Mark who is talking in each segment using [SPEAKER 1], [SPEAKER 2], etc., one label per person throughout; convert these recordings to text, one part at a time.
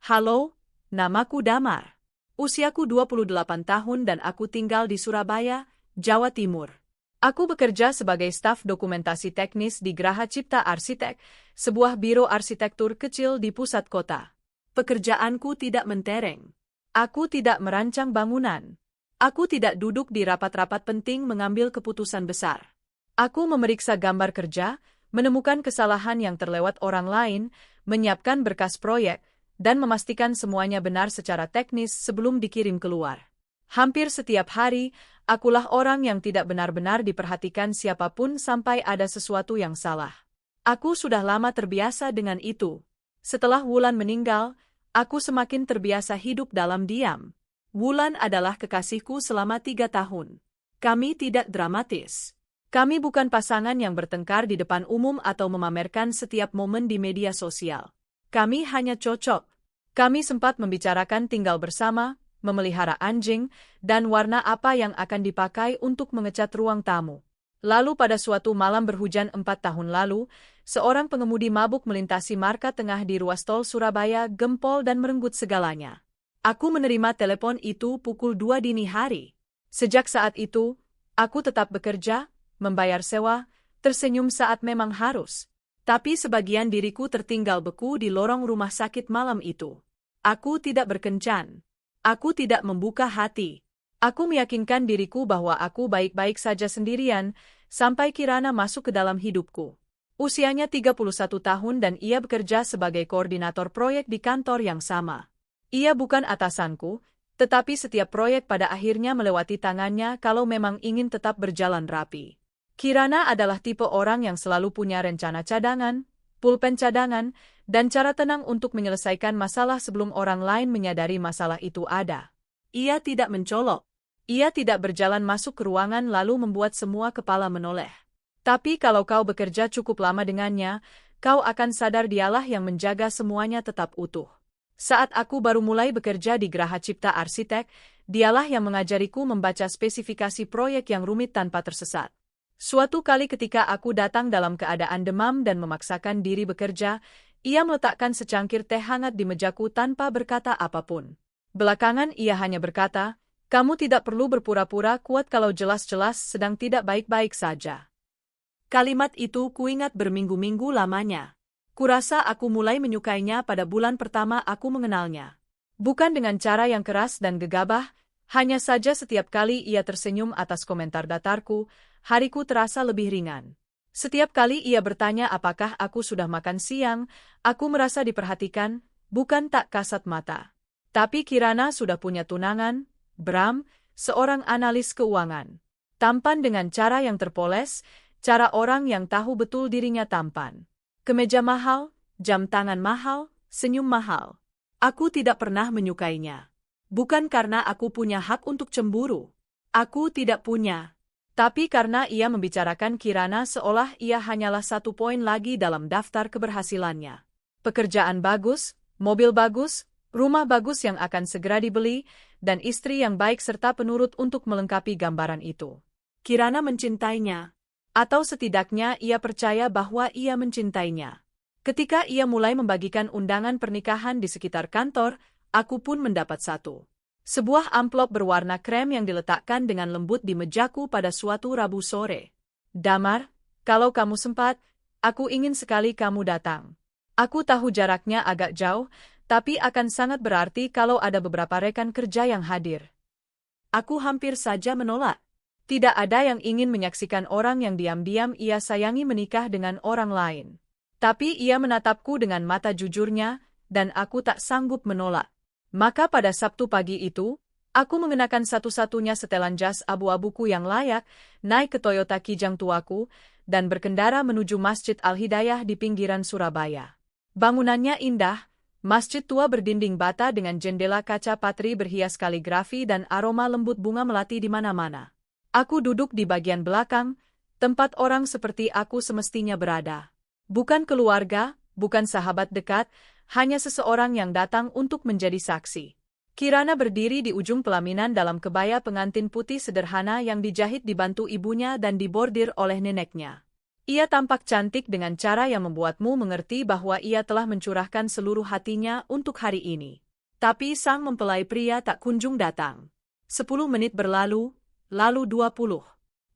[SPEAKER 1] Halo, namaku Damar. Usiaku 28 tahun dan aku tinggal di Surabaya, Jawa Timur. Aku bekerja sebagai staf dokumentasi teknis di Graha Cipta Arsitek, sebuah biro arsitektur kecil di pusat kota. Pekerjaanku tidak mentereng. Aku tidak merancang bangunan. Aku tidak duduk di rapat-rapat penting mengambil keputusan besar. Aku memeriksa gambar kerja, menemukan kesalahan yang terlewat orang lain, menyiapkan berkas proyek, dan memastikan semuanya benar secara teknis sebelum dikirim keluar. Hampir setiap hari, akulah orang yang tidak benar-benar diperhatikan siapapun sampai ada sesuatu yang salah. Aku sudah lama terbiasa dengan itu. Setelah Wulan meninggal, aku semakin terbiasa hidup dalam diam. Wulan adalah kekasihku selama 3 tahun. Kami tidak dramatis. Kami bukan pasangan yang bertengkar di depan umum atau memamerkan setiap momen di media sosial. Kami hanya cocok. Kami sempat membicarakan tinggal bersama, memelihara anjing, dan warna apa yang akan dipakai untuk mengecat ruang tamu. Lalu pada suatu malam berhujan 4 tahun lalu, seorang pengemudi mabuk melintasi marka tengah di ruas tol Surabaya Gempol dan merenggut segalanya. Aku menerima telepon itu pukul 2 dini hari. Sejak saat itu, aku tetap bekerja, membayar sewa, tersenyum saat memang harus. Tapi sebagian diriku tertinggal beku di lorong rumah sakit malam itu. Aku tidak berkencan. Aku tidak membuka hati. Aku meyakinkan diriku bahwa aku baik-baik saja sendirian, sampai Kirana masuk ke dalam hidupku. Usianya 31 tahun dan ia bekerja sebagai koordinator proyek di kantor yang sama. Ia bukan atasanku, tetapi setiap proyek pada akhirnya melewati tangannya kalau memang ingin tetap berjalan rapi. Kirana adalah tipe orang yang selalu punya rencana cadangan, pulpen cadangan, dan cara tenang untuk menyelesaikan masalah sebelum orang lain menyadari masalah itu ada. Ia tidak mencolok. Ia tidak berjalan masuk ke ruangan lalu membuat semua kepala menoleh. Tapi kalau kau bekerja cukup lama dengannya, kau akan sadar dialah yang menjaga semuanya tetap utuh. Saat aku baru mulai bekerja di Graha Cipta Arsitek, dialah yang mengajariku membaca spesifikasi proyek yang rumit tanpa tersesat. Suatu kali ketika aku datang dalam keadaan demam dan memaksakan diri bekerja, ia meletakkan secangkir teh hangat di mejaku tanpa berkata apapun. Belakangan ia hanya berkata, "Kamu tidak perlu berpura-pura kuat kalau jelas-jelas sedang tidak baik-baik saja." Kalimat itu kuingat berminggu-minggu lamanya. Kurasa aku mulai menyukainya pada bulan pertama aku mengenalnya. Bukan dengan cara yang keras dan gegabah, hanya saja setiap kali ia tersenyum atas komentar datarku, hariku terasa lebih ringan. Setiap kali ia bertanya apakah aku sudah makan siang, aku merasa diperhatikan, bukan tak kasat mata. Tapi Kirana sudah punya tunangan, Bram, seorang analis keuangan. Tampan dengan cara yang terpoles, cara orang yang tahu betul dirinya tampan. Kemeja mahal, jam tangan mahal, senyum mahal. Aku tidak pernah menyukainya. Bukan karena aku punya hak untuk cemburu. Aku tidak punya. Tapi karena ia membicarakan Kirana seolah ia hanyalah 1 poin lagi dalam daftar keberhasilannya. Pekerjaan bagus, mobil bagus, rumah bagus yang akan segera dibeli, dan istri yang baik serta penurut untuk melengkapi gambaran itu. Kirana mencintainya. Atau setidaknya ia percaya bahwa ia mencintainya. Ketika ia mulai membagikan undangan pernikahan di sekitar kantor, aku pun mendapat satu. Sebuah amplop berwarna krem yang diletakkan dengan lembut di mejaku pada suatu Rabu sore. "Damar, kalau kamu sempat, aku ingin sekali kamu datang. Aku tahu jaraknya agak jauh, tapi akan sangat berarti kalau ada beberapa rekan kerja yang hadir." Aku hampir saja menolak. Tidak ada yang ingin menyaksikan orang yang diam-diam ia sayangi menikah dengan orang lain. Tapi ia menatapku dengan mata jujurnya, dan aku tak sanggup menolak. Maka pada Sabtu pagi itu, aku mengenakan satu-satunya setelan jas abu-abuku yang layak, naik ke Toyota Kijang tuaku, dan berkendara menuju Masjid Al-Hidayah di pinggiran Surabaya. Bangunannya indah, masjid tua berdinding bata dengan jendela kaca patri berhias kaligrafi dan aroma lembut bunga melati di mana-mana. Aku duduk di bagian belakang, tempat orang seperti aku semestinya berada. Bukan keluarga, bukan sahabat dekat, hanya seseorang yang datang untuk menjadi saksi. Kirana berdiri di ujung pelaminan dalam kebaya pengantin putih sederhana yang dijahit dibantu ibunya dan dibordir oleh neneknya. Ia tampak cantik dengan cara yang membuatmu mengerti bahwa ia telah mencurahkan seluruh hatinya untuk hari ini. Tapi sang mempelai pria tak kunjung datang. 10 menit berlalu, lalu 20.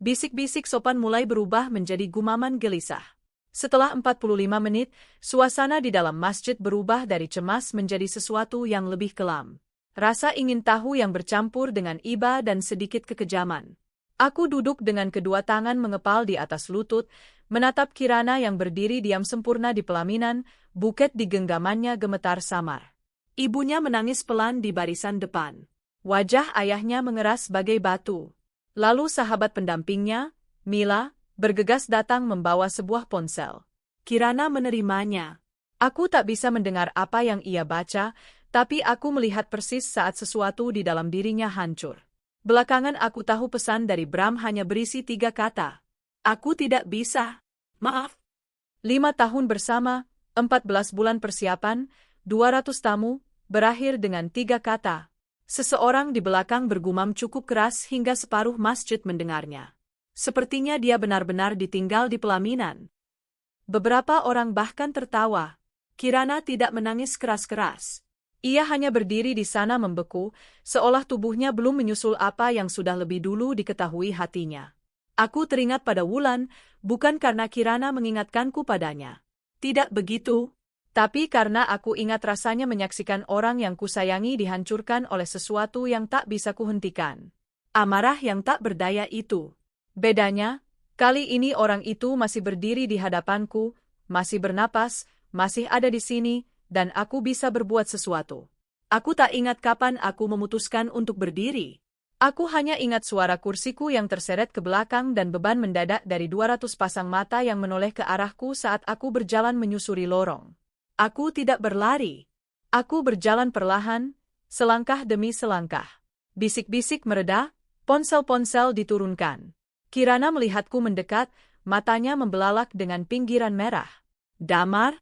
[SPEAKER 1] Bisik-bisik sopan mulai berubah menjadi gumaman gelisah. Setelah 45 menit, suasana di dalam masjid berubah dari cemas menjadi sesuatu yang lebih kelam. Rasa ingin tahu yang bercampur dengan iba dan sedikit kekejaman. Aku duduk dengan kedua tangan mengepal di atas lutut, menatap Kirana yang berdiri diam sempurna di pelaminan, buket di genggamannya gemetar samar. Ibunya menangis pelan di barisan depan. Wajah ayahnya mengeras bagai batu. Lalu sahabat pendampingnya, Mila, bergegas datang membawa sebuah ponsel. Kirana menerimanya. Aku tak bisa mendengar apa yang ia baca, tapi aku melihat persis saat sesuatu di dalam dirinya hancur. Belakangan aku tahu pesan dari Bram hanya berisi 3 kata. Aku tidak bisa. Maaf. 5 tahun bersama, 14 bulan persiapan, 200 tamu, berakhir dengan 3 kata. Seseorang di belakang bergumam cukup keras hingga separuh masjid mendengarnya. Sepertinya dia benar-benar ditinggal di pelaminan. Beberapa orang bahkan tertawa. Kirana tidak menangis keras-keras. Ia hanya berdiri di sana membeku, seolah tubuhnya belum menyusul apa yang sudah lebih dulu diketahui hatinya. Aku teringat pada Wulan, bukan karena Kirana mengingatkanku padanya. Tidak begitu. Tapi karena aku ingat rasanya menyaksikan orang yang kusayangi dihancurkan oleh sesuatu yang tak bisa kuhentikan. Amarah yang tak berdaya itu. Bedanya, kali ini orang itu masih berdiri di hadapanku, masih bernapas, masih ada di sini, dan aku bisa berbuat sesuatu. Aku tak ingat kapan aku memutuskan untuk berdiri. Aku hanya ingat suara kursiku yang terseret ke belakang dan beban mendadak dari 200 pasang mata yang menoleh ke arahku saat aku berjalan menyusuri lorong. Aku tidak berlari. Aku berjalan perlahan, selangkah demi selangkah. Bisik-bisik mereda, ponsel-ponsel diturunkan. Kirana melihatku mendekat, matanya membelalak dengan pinggiran merah. Damar?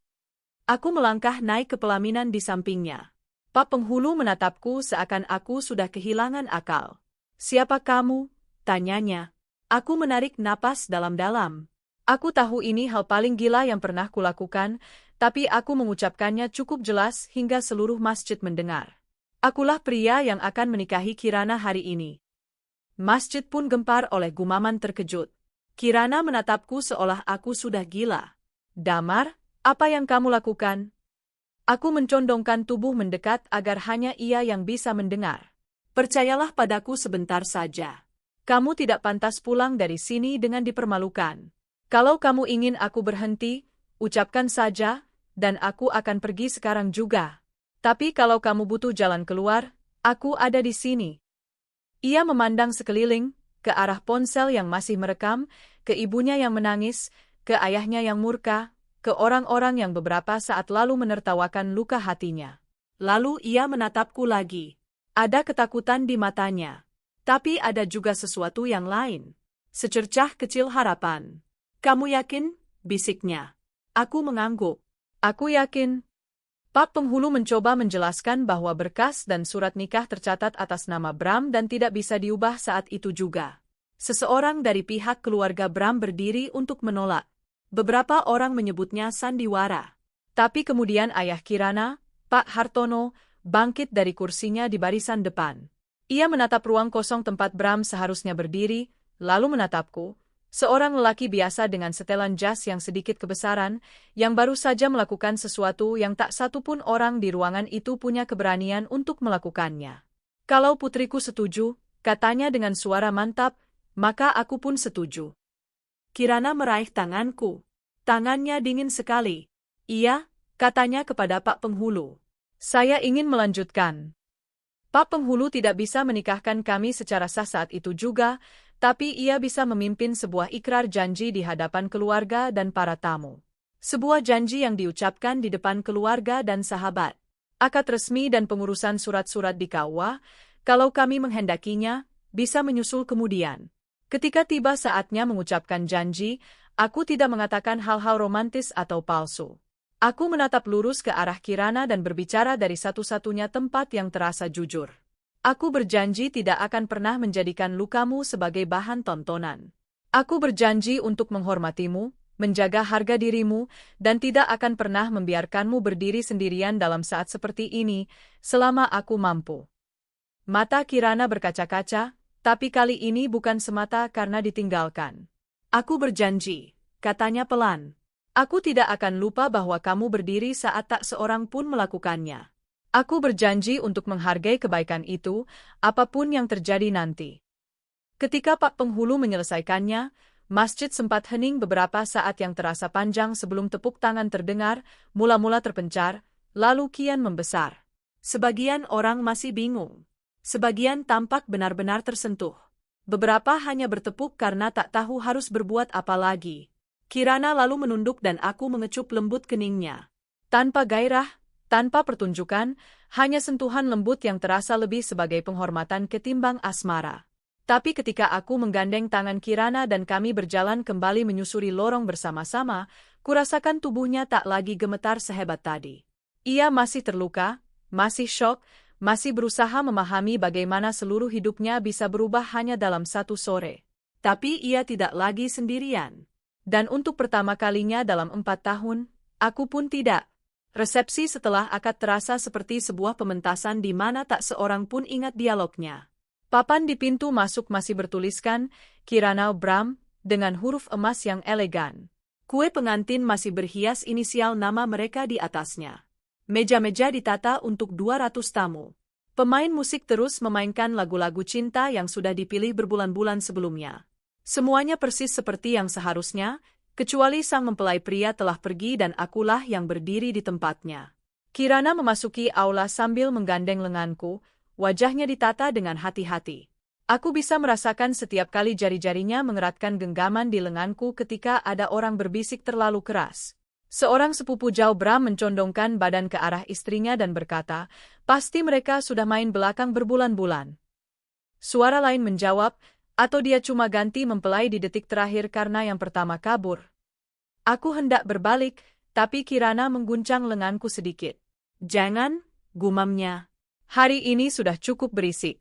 [SPEAKER 1] Aku melangkah naik ke pelaminan di sampingnya. Pak penghulu menatapku seakan aku sudah kehilangan akal. Siapa kamu? Tanyanya. Aku menarik napas dalam-dalam. Aku tahu ini hal paling gila yang pernah kulakukan, tapi aku mengucapkannya cukup jelas hingga seluruh masjid mendengar. Akulah pria yang akan menikahi Kirana hari ini. Masjid pun gempar oleh gumaman terkejut. Kirana menatapku seolah aku sudah gila. Damar, apa yang kamu lakukan? Aku mencondongkan tubuh mendekat agar hanya ia yang bisa mendengar. Percayalah padaku sebentar saja. Kamu tidak pantas pulang dari sini dengan dipermalukan. Kalau kamu ingin aku berhenti, ucapkan saja, dan aku akan pergi sekarang juga. Tapi kalau kamu butuh jalan keluar, aku ada di sini. Ia memandang sekeliling, ke arah ponsel yang masih merekam, ke ibunya yang menangis, ke ayahnya yang murka, ke orang-orang yang beberapa saat lalu menertawakan luka hatinya. Lalu ia menatapku lagi. Ada ketakutan di matanya. Tapi ada juga sesuatu yang lain. Secercah kecil harapan. Kamu yakin? Bisiknya. Aku mengangguk. Aku yakin. Pak penghulu mencoba menjelaskan bahwa berkas dan surat nikah tercatat atas nama Bram dan tidak bisa diubah saat itu juga. Seseorang dari pihak keluarga Bram berdiri untuk menolak. Beberapa orang menyebutnya sandiwara. Tapi kemudian ayah Kirana, Pak Hartono, bangkit dari kursinya di barisan depan. Ia menatap ruang kosong tempat Bram seharusnya berdiri, lalu menatapku. Seorang lelaki biasa dengan setelan jas yang sedikit kebesaran, yang baru saja melakukan sesuatu yang tak satu pun orang di ruangan itu punya keberanian untuk melakukannya. Kalau putriku setuju, katanya dengan suara mantap, maka aku pun setuju. Kirana meraih tanganku. Tangannya dingin sekali. Iya, katanya kepada Pak Penghulu. Saya ingin melanjutkan. Pak Penghulu tidak bisa menikahkan kami secara sah saat itu juga, tapi ia bisa memimpin sebuah ikrar janji di hadapan keluarga dan para tamu. Sebuah janji yang diucapkan di depan keluarga dan sahabat. Akad resmi dan pengurusan surat-surat di KUA, kalau kami menghendakinya, bisa menyusul kemudian. Ketika tiba saatnya mengucapkan janji, aku tidak mengatakan hal-hal romantis atau palsu. Aku menatap lurus ke arah Kirana dan berbicara dari satu-satunya tempat yang terasa jujur. Aku berjanji tidak akan pernah menjadikan lukamu sebagai bahan tontonan. Aku berjanji untuk menghormatimu, menjaga harga dirimu, dan tidak akan pernah membiarkanmu berdiri sendirian dalam saat seperti ini, selama aku mampu. Mata Kirana berkaca-kaca, tapi kali ini bukan semata karena ditinggalkan. Aku berjanji, katanya pelan. Aku tidak akan lupa bahwa kamu berdiri saat tak seorang pun melakukannya. Aku berjanji untuk menghargai kebaikan itu, apapun yang terjadi nanti. Ketika Pak Penghulu menyelesaikannya, masjid sempat hening beberapa saat yang terasa panjang sebelum tepuk tangan terdengar, mula-mula terpencar, lalu kian membesar. Sebagian orang masih bingung. Sebagian tampak benar-benar tersentuh. Beberapa hanya bertepuk karena tak tahu harus berbuat apa lagi. Kirana lalu menunduk dan aku mengecup lembut keningnya. Tanpa gairah, tanpa pertunjukan, hanya sentuhan lembut yang terasa lebih sebagai penghormatan ketimbang asmara. Tapi ketika aku menggandeng tangan Kirana dan kami berjalan kembali menyusuri lorong bersama-sama, kurasakan tubuhnya tak lagi gemetar sehebat tadi. Ia masih terluka, masih syok, masih berusaha memahami bagaimana seluruh hidupnya bisa berubah hanya dalam satu sore. Tapi ia tidak lagi sendirian. Dan untuk pertama kalinya dalam 4 tahun, aku pun tidak. Resepsi setelah akad terasa seperti sebuah pementasan di mana tak seorang pun ingat dialognya. Papan di pintu masuk masih bertuliskan, Kirana Bram, dengan huruf emas yang elegan. Kue pengantin masih berhias inisial nama mereka di atasnya. Meja-meja ditata untuk 200 tamu. Pemain musik terus memainkan lagu-lagu cinta yang sudah dipilih berbulan-bulan sebelumnya. Semuanya persis seperti yang seharusnya, kecuali sang mempelai pria telah pergi dan akulah yang berdiri di tempatnya. Kirana memasuki aula sambil menggandeng lenganku, wajahnya ditata dengan hati-hati. Aku bisa merasakan setiap kali jari-jarinya mengeratkan genggaman di lenganku ketika ada orang berbisik terlalu keras. Seorang sepupu jauh Bram mencondongkan badan ke arah istrinya dan berkata, pasti mereka sudah main belakang berbulan-bulan. Suara lain menjawab, atau dia cuma ganti mempelai di detik terakhir karena yang pertama kabur. Aku hendak berbalik, tapi Kirana mengguncang lenganku sedikit. Jangan, gumamnya. Hari ini sudah cukup berisik.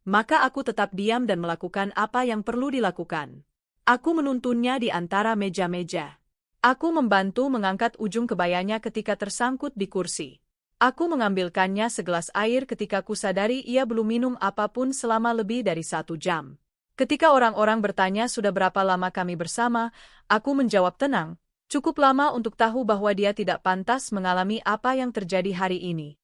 [SPEAKER 1] Maka aku tetap diam dan melakukan apa yang perlu dilakukan. Aku menuntunnya di antara meja-meja. Aku membantu mengangkat ujung kebayanya ketika tersangkut di kursi. Aku mengambilkannya segelas air ketika kusadari ia belum minum apapun selama lebih dari 1 jam. Ketika orang-orang bertanya sudah berapa lama kami bersama, aku menjawab tenang, cukup lama untuk tahu bahwa dia tidak pantas mengalami apa yang terjadi hari ini.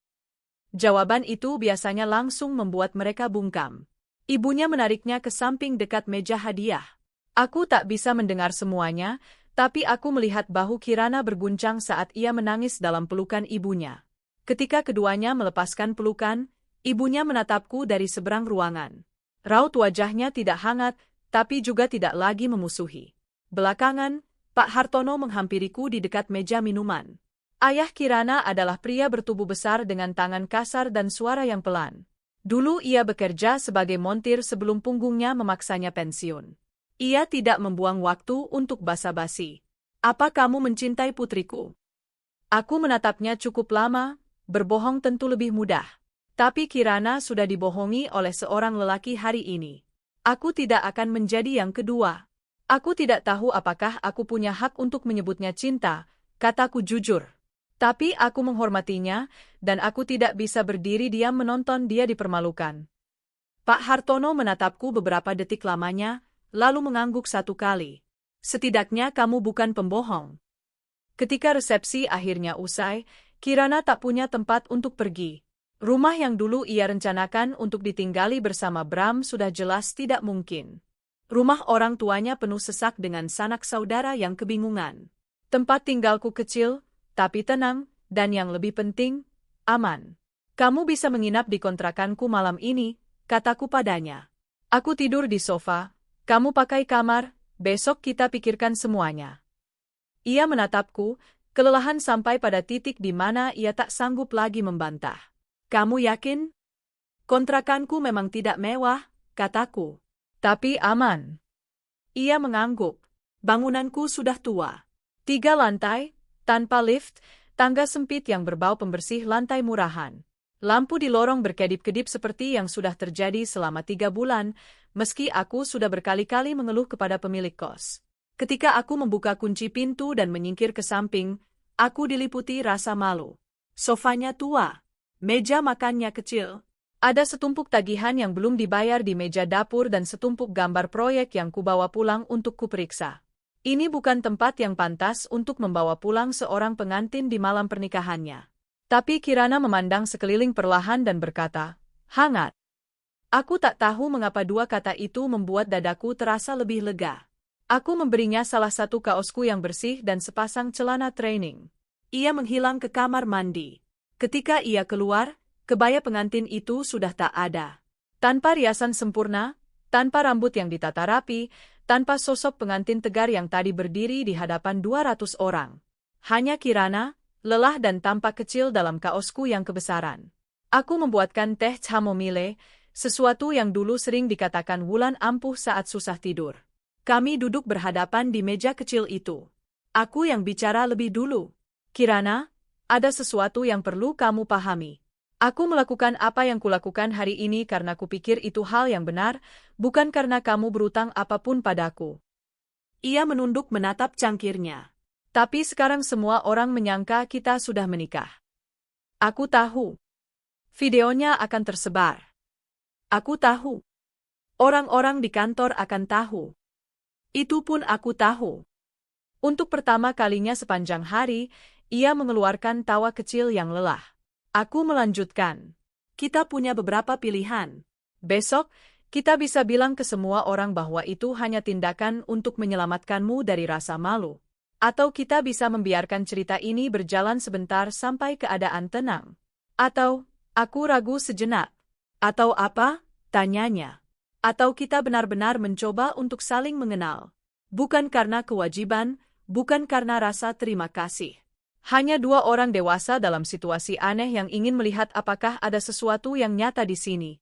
[SPEAKER 1] Jawaban itu biasanya langsung membuat mereka bungkam. Ibunya menariknya ke samping dekat meja hadiah. Aku tak bisa mendengar semuanya, tapi aku melihat bahu Kirana berguncang saat ia menangis dalam pelukan ibunya. Ketika keduanya melepaskan pelukan, ibunya menatapku dari seberang ruangan. Raut wajahnya tidak hangat, tapi juga tidak lagi memusuhi. Belakangan, Pak Hartono menghampiriku di dekat meja minuman. Ayah Kirana adalah pria bertubuh besar dengan tangan kasar dan suara yang pelan. Dulu ia bekerja sebagai montir sebelum punggungnya memaksanya pensiun. Ia tidak membuang waktu untuk basa-basi. Apa kamu mencintai putriku? Aku menatapnya cukup lama, berbohong tentu lebih mudah. Tapi Kirana sudah dibohongi oleh seorang lelaki hari ini. Aku tidak akan menjadi yang kedua. Aku tidak tahu apakah aku punya hak untuk menyebutnya cinta, kataku jujur. Tapi aku menghormatinya, dan aku tidak bisa berdiri diam menonton dia dipermalukan. Pak Hartono menatapku beberapa detik lamanya, lalu mengangguk 1 kali. Setidaknya kamu bukan pembohong. Ketika resepsi akhirnya usai, Kirana tak punya tempat untuk pergi. Rumah yang dulu ia rencanakan untuk ditinggali bersama Bram sudah jelas tidak mungkin. Rumah orang tuanya penuh sesak dengan sanak saudara yang kebingungan. Tempat tinggalku kecil, tapi tenang, dan yang lebih penting, aman. Kamu bisa menginap di kontrakanku malam ini, kataku padanya. Aku tidur di sofa, kamu pakai kamar, besok kita pikirkan semuanya. Ia menatapku, kelelahan sampai pada titik di mana ia tak sanggup lagi membantah. Kamu yakin? Kontrakanku memang tidak mewah, kataku. Tapi aman. Ia mengangguk. Bangunanku sudah tua. 3 lantai, tanpa lift, tangga sempit yang berbau pembersih lantai murahan. Lampu di lorong berkedip-kedip seperti yang sudah terjadi selama 3 bulan, meski aku sudah berkali-kali mengeluh kepada pemilik kos. Ketika aku membuka kunci pintu dan menyingkir ke samping, aku diliputi rasa malu. Sofanya tua. Meja makannya kecil. Ada setumpuk tagihan yang belum dibayar di meja dapur dan setumpuk gambar proyek yang kubawa pulang untuk kuperiksa. Ini bukan tempat yang pantas untuk membawa pulang seorang pengantin di malam pernikahannya. Tapi Kirana memandang sekeliling perlahan dan berkata, hangat. Aku tak tahu mengapa dua kata itu membuat dadaku terasa lebih lega. Aku memberinya salah satu kaosku yang bersih dan sepasang celana training. Ia menghilang ke kamar mandi. Ketika ia keluar, kebaya pengantin itu sudah tak ada. Tanpa riasan sempurna, tanpa rambut yang ditata rapi, tanpa sosok pengantin tegar yang tadi berdiri di hadapan 200 orang. Hanya Kirana, lelah dan tampak kecil dalam kaosku yang kebesaran. Aku membuatkan teh chamomile, sesuatu yang dulu sering dikatakan Wulan ampuh saat susah tidur. Kami duduk berhadapan di meja kecil itu. Aku yang bicara lebih dulu. Kirana, ada sesuatu yang perlu kamu pahami. Aku melakukan apa yang kulakukan hari ini karena kupikir itu hal yang benar, bukan karena kamu berutang apapun padaku. Ia menunduk menatap cangkirnya. Tapi sekarang semua orang menyangka kita sudah menikah. Aku tahu. Videonya akan tersebar. Aku tahu. Orang-orang di kantor akan tahu. Itu pun aku tahu. Untuk pertama kalinya sepanjang hari, ia mengeluarkan tawa kecil yang lelah. Aku melanjutkan. Kita punya beberapa pilihan. Besok, kita bisa bilang ke semua orang bahwa itu hanya tindakan untuk menyelamatkanmu dari rasa malu. Atau kita bisa membiarkan cerita ini berjalan sebentar sampai keadaan tenang. Atau, aku ragu sejenak. Atau apa? Tanyanya. Atau kita benar-benar mencoba untuk saling mengenal. Bukan karena kewajiban, bukan karena rasa terima kasih. Hanya dua orang dewasa dalam situasi aneh yang ingin melihat apakah ada sesuatu yang nyata di sini.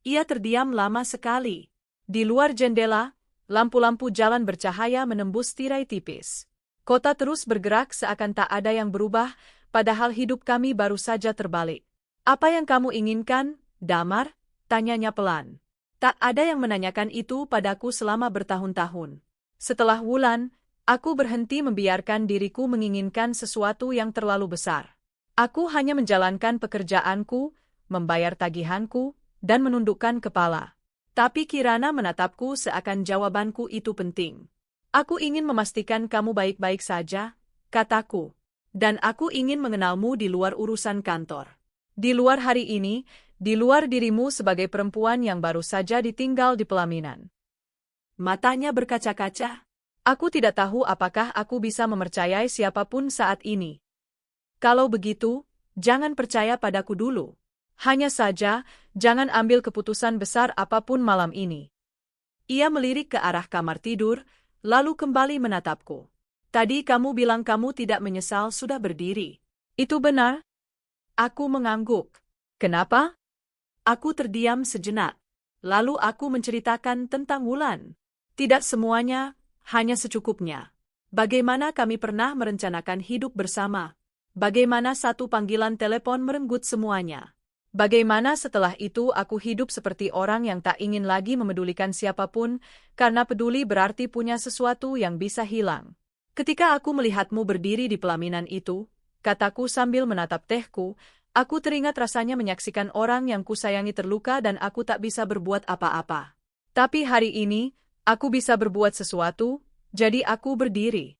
[SPEAKER 1] Ia terdiam lama sekali. Di luar jendela, lampu-lampu jalan bercahaya menembus tirai tipis. Kota terus bergerak seakan tak ada yang berubah, padahal hidup kami baru saja terbalik. Apa yang kamu inginkan, Damar? Tanyanya pelan. Tak ada yang menanyakan itu padaku selama bertahun-tahun. Setelah Wulan, aku berhenti membiarkan diriku menginginkan sesuatu yang terlalu besar. Aku hanya menjalankan pekerjaanku, membayar tagihanku, dan menundukkan kepala. Tapi Kirana menatapku seakan jawabanku itu penting. Aku ingin memastikan kamu baik-baik saja, kataku. Dan aku ingin mengenalmu di luar urusan kantor. Di luar hari ini, di luar dirimu sebagai perempuan yang baru saja ditinggal di pelaminan. Matanya berkaca-kaca. Aku tidak tahu apakah aku bisa mempercayai siapapun saat ini. Kalau begitu, jangan percaya padaku dulu. Hanya saja, jangan ambil keputusan besar apapun malam ini. Ia melirik ke arah kamar tidur, lalu kembali menatapku. Tadi kamu bilang kamu tidak menyesal sudah berdiri. Itu benar? Aku mengangguk. Kenapa? Aku terdiam sejenak. Lalu aku menceritakan tentang Wulan. Tidak semuanya, hanya secukupnya. Bagaimana kami pernah merencanakan hidup bersama. Bagaimana satu panggilan telepon merenggut semuanya. Bagaimana setelah itu aku hidup seperti orang yang tak ingin lagi memedulikan siapapun, karena peduli berarti punya sesuatu yang bisa hilang. Ketika aku melihatmu berdiri di pelaminan itu, kataku sambil menatap tehku, aku teringat rasanya menyaksikan orang yang kusayangi terluka dan aku tak bisa berbuat apa-apa. Tapi hari ini, aku bisa berbuat sesuatu, jadi aku berdiri.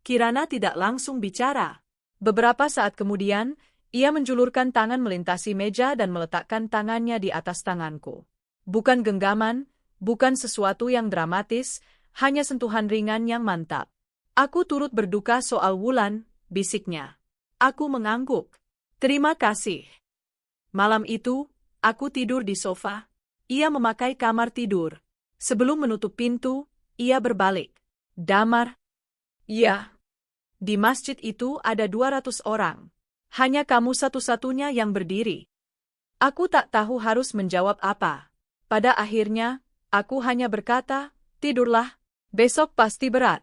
[SPEAKER 1] Kirana tidak langsung bicara. Beberapa saat kemudian, ia menjulurkan tangan melintasi meja dan meletakkan tangannya di atas tanganku. Bukan genggaman, bukan sesuatu yang dramatis, hanya sentuhan ringan yang mantap. Aku turut berduka soal Wulan, bisiknya. Aku mengangguk. Terima kasih. Malam itu, aku tidur di sofa. Ia memakai kamar tidur. Sebelum menutup pintu, ia berbalik. Damar. Iya. Di masjid itu ada 200 orang. Hanya kamu satu-satunya yang berdiri. Aku tak tahu harus menjawab apa. Pada akhirnya, aku hanya berkata, tidurlah, besok pasti berat.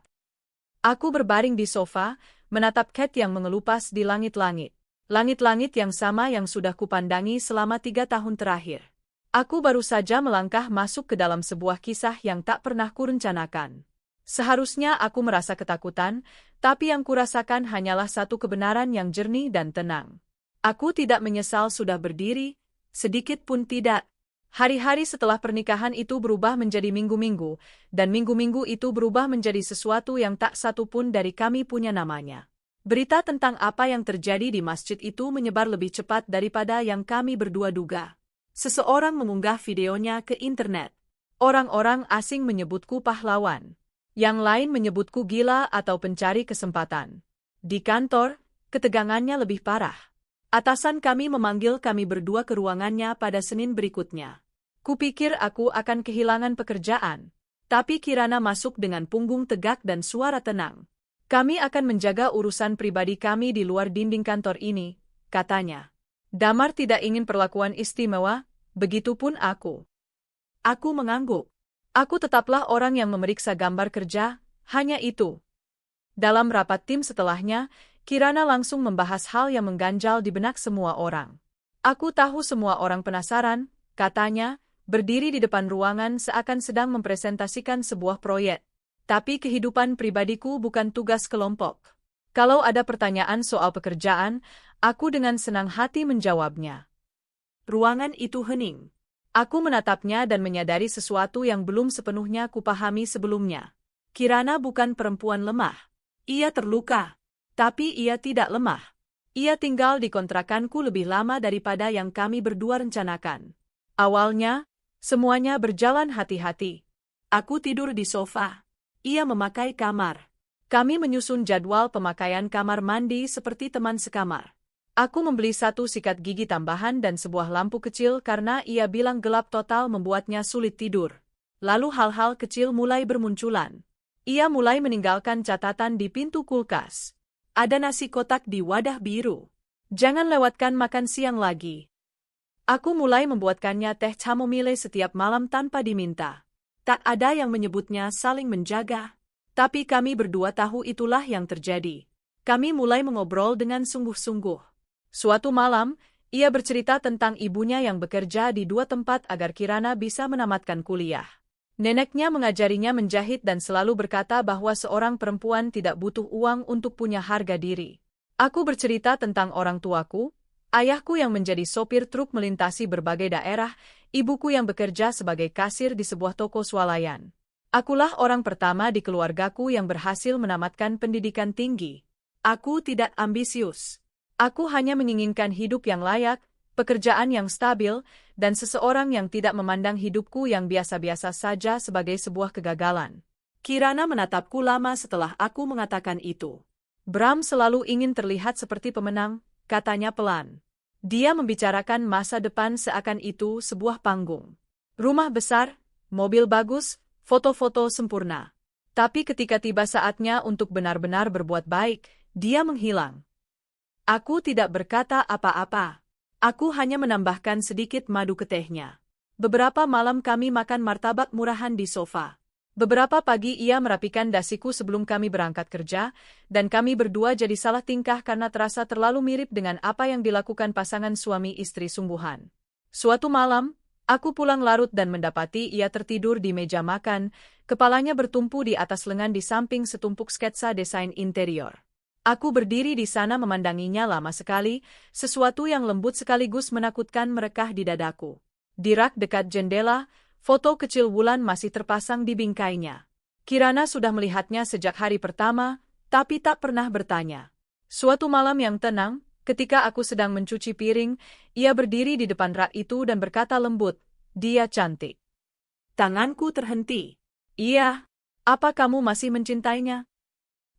[SPEAKER 1] Aku berbaring di sofa, menatap Kate yang mengelupas di langit-langit. Langit-langit yang sama yang sudah kupandangi selama 3 tahun terakhir. Aku baru saja melangkah masuk ke dalam sebuah kisah yang tak pernah kurencanakan. Seharusnya aku merasa ketakutan, tapi yang kurasakan hanyalah satu kebenaran yang jernih dan tenang. Aku tidak menyesal sudah berdiri, sedikit pun tidak. Hari-hari setelah pernikahan itu berubah menjadi minggu-minggu, dan minggu-minggu itu berubah menjadi sesuatu yang tak satu pun dari kami punya namanya. Berita tentang apa yang terjadi di masjid itu menyebar lebih cepat daripada yang kami berdua duga. Seseorang mengunggah videonya ke internet. Orang-orang asing menyebutku pahlawan. Yang lain menyebutku gila atau pencari kesempatan. Di kantor, ketegangannya lebih parah. Atasan kami memanggil kami berdua ke ruangannya pada Senin berikutnya. Kupikir aku akan kehilangan pekerjaan. Tapi Kirana masuk dengan punggung tegak dan suara tenang. Kami akan menjaga urusan pribadi kami di luar dinding kantor ini, katanya. Damar tidak ingin perlakuan istimewa, begitupun aku. Aku mengangguk. Aku tetaplah orang yang memeriksa gambar kerja, hanya itu. Dalam rapat tim setelahnya, Kirana langsung membahas hal yang mengganjal di benak semua orang. Aku tahu semua orang penasaran, katanya, berdiri di depan ruangan seakan sedang mempresentasikan sebuah proyek. Tapi kehidupan pribadiku bukan tugas kelompok. Kalau ada pertanyaan soal pekerjaan, aku dengan senang hati menjawabnya. Ruangan itu hening. Aku menatapnya dan menyadari sesuatu yang belum sepenuhnya kupahami sebelumnya. Kirana bukan perempuan lemah. Ia terluka. Tapi ia tidak lemah. Ia tinggal di kontrakanku lebih lama daripada yang kami berdua rencanakan. Awalnya, semuanya berjalan hati-hati. Aku tidur di sofa. Ia memakai kamar. Kami menyusun jadwal pemakaian kamar mandi seperti teman sekamar. Aku membeli satu sikat gigi tambahan dan sebuah lampu kecil karena ia bilang gelap total membuatnya sulit tidur. Lalu hal-hal kecil mulai bermunculan. Ia mulai meninggalkan catatan di pintu kulkas. Ada nasi kotak di wadah biru. Jangan lewatkan makan siang lagi. Aku mulai membuatkannya teh chamomile setiap malam tanpa diminta. Tak ada yang menyebutnya saling menjaga. Tapi kami berdua tahu itulah yang terjadi. Kami mulai mengobrol dengan sungguh-sungguh. Suatu malam, ia bercerita tentang ibunya yang bekerja di dua tempat agar Kirana bisa menamatkan kuliah. Neneknya mengajarinya menjahit dan selalu berkata bahwa seorang perempuan tidak butuh uang untuk punya harga diri. Aku bercerita tentang orang tuaku, ayahku yang menjadi sopir truk melintasi berbagai daerah, ibuku yang bekerja sebagai kasir di sebuah toko swalayan. Akulah orang pertama di keluargaku yang berhasil menamatkan pendidikan tinggi. Aku tidak ambisius. Aku hanya menginginkan hidup yang layak, pekerjaan yang stabil, dan seseorang yang tidak memandang hidupku yang biasa-biasa saja sebagai sebuah kegagalan. Kirana menatapku lama setelah aku mengatakan itu. Bram selalu ingin terlihat seperti pemenang, katanya pelan. Dia membicarakan masa depan seakan itu sebuah panggung. Rumah besar, mobil bagus, foto-foto sempurna. Tapi ketika tiba saatnya untuk benar-benar berbuat baik, dia menghilang. Aku tidak berkata apa-apa. Aku hanya menambahkan sedikit madu ke tehnya. Beberapa malam kami makan martabak murahan di sofa. Beberapa pagi ia merapikan dasiku sebelum kami berangkat kerja, dan kami berdua jadi salah tingkah karena terasa terlalu mirip dengan apa yang dilakukan pasangan suami istri sungguhan. Suatu malam, aku pulang larut dan mendapati ia tertidur di meja makan, kepalanya bertumpu di atas lengan di samping setumpuk sketsa desain interior. Aku berdiri di sana memandanginya lama sekali, sesuatu yang lembut sekaligus menakutkan merekah di dadaku. Di rak dekat jendela, foto kecil Wulan masih terpasang di bingkainya. Kirana sudah melihatnya sejak hari pertama, tapi tak pernah bertanya. Suatu malam yang tenang, ketika aku sedang mencuci piring, ia berdiri di depan rak itu dan berkata lembut, "Dia cantik." Tanganku terhenti. "Iya, apa kamu masih mencintainya?"